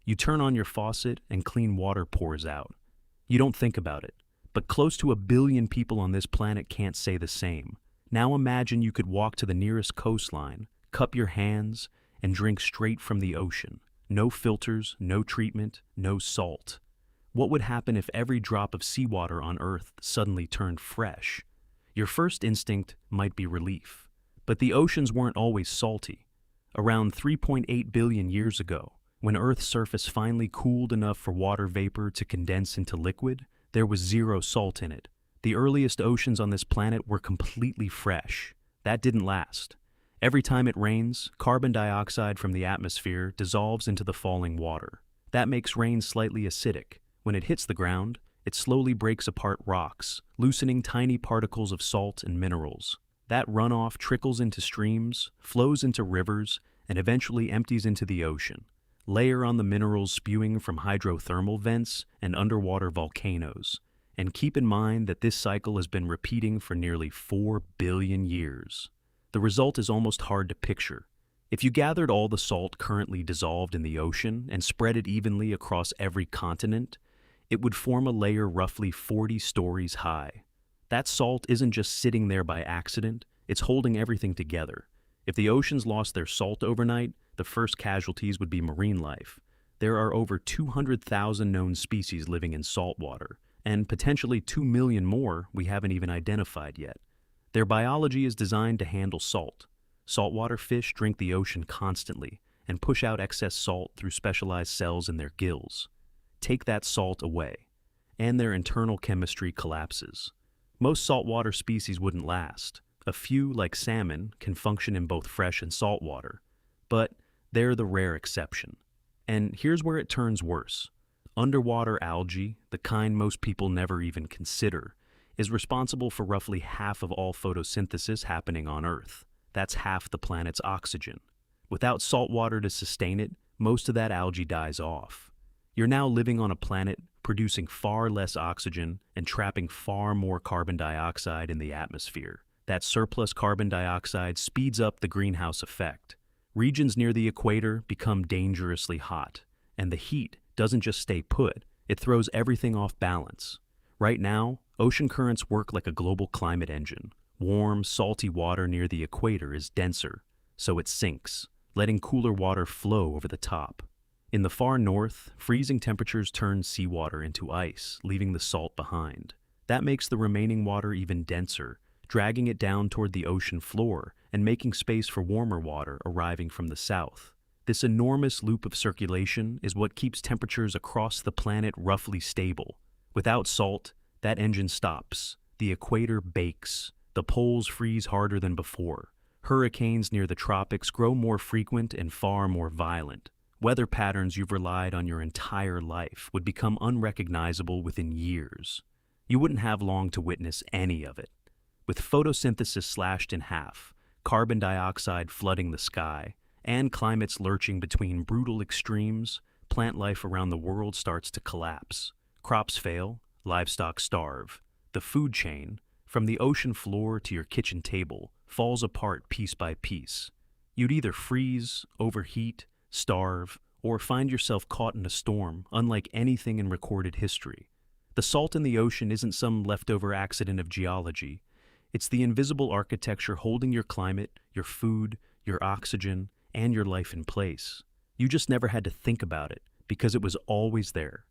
You turn on your faucet and clean water pours out. You don't think about it, but close to 1 billion people on this planet can't say the same. Now imagine you could walk to the nearest coastline, cup your hands, and drink straight from the ocean. No filters, no treatment, no salt. What would happen if every drop of seawater on Earth suddenly turned fresh? Your first instinct might be relief. But the oceans weren't always salty. Around 3.8 billion years ago, when Earth's surface finally cooled enough for water vapor to condense into liquid, there was zero salt in it. The earliest oceans on this planet were completely fresh. That didn't last. Every time it rains, carbon dioxide from the atmosphere dissolves into the falling water. That makes rain slightly acidic. When it hits the ground, it slowly breaks apart rocks, loosening tiny particles of salt and minerals. That runoff trickles into streams, flows into rivers, and eventually empties into the ocean. Layer on the minerals spewing from hydrothermal vents and underwater volcanoes. And keep in mind that this cycle has been repeating for nearly 4 billion years. The result is almost hard to picture. If you gathered all the salt currently dissolved in the ocean and spread it evenly across every continent, it would form a layer roughly 40 stories high. That salt isn't just sitting there by accident, it's holding everything together. If the oceans lost their salt overnight, the first casualties would be marine life. There are over 200,000 known species living in salt water, and potentially 2 million more we haven't even identified yet. Their biology is designed to handle salt. Saltwater fish drink the ocean constantly and push out excess salt through specialized cells in their gills. Take that salt away, and their internal chemistry collapses. Most saltwater species wouldn't last. A few, like salmon, can function in both fresh and salt water, but they're the rare exception. And here's where it turns worse. Underwater algae, the kind most people never even consider, is responsible for roughly half of all photosynthesis happening on Earth. That's half the planet's oxygen. Without salt water to sustain it, most of that algae dies off. You're now living on a planet producing far less oxygen and trapping far more carbon dioxide in the atmosphere. That surplus carbon dioxide speeds up the greenhouse effect. Regions near the equator become dangerously hot, and the heat doesn't just stay put, it throws everything off balance. Right now, ocean currents work like a global climate engine. Warm, salty water near the equator is denser, so it sinks, letting cooler water flow over the top. In the far north, freezing temperatures turn seawater into ice, leaving the salt behind. That makes the remaining water even denser, dragging it down toward the ocean floor and making space for warmer water arriving from the south. This enormous loop of circulation is what keeps temperatures across the planet roughly stable. Without salt, that engine stops. The equator bakes. The poles freeze harder than before. Hurricanes near the tropics grow more frequent and far more violent. Weather patterns you've relied on your entire life would become unrecognizable within years. You wouldn't have long to witness any of it. With photosynthesis slashed in half, carbon dioxide flooding the sky, and climates lurching between brutal extremes, plant life around the world starts to collapse. Crops fail, livestock starve. The food chain, from the ocean floor to your kitchen table, falls apart piece by piece. You'd either freeze, overheat, starve, or find yourself caught in a storm unlike anything in recorded history. The salt in the ocean isn't some leftover accident of geology. It's the invisible architecture holding your climate, your food, your oxygen, and your life in place. You just never had to think about it because it was always there.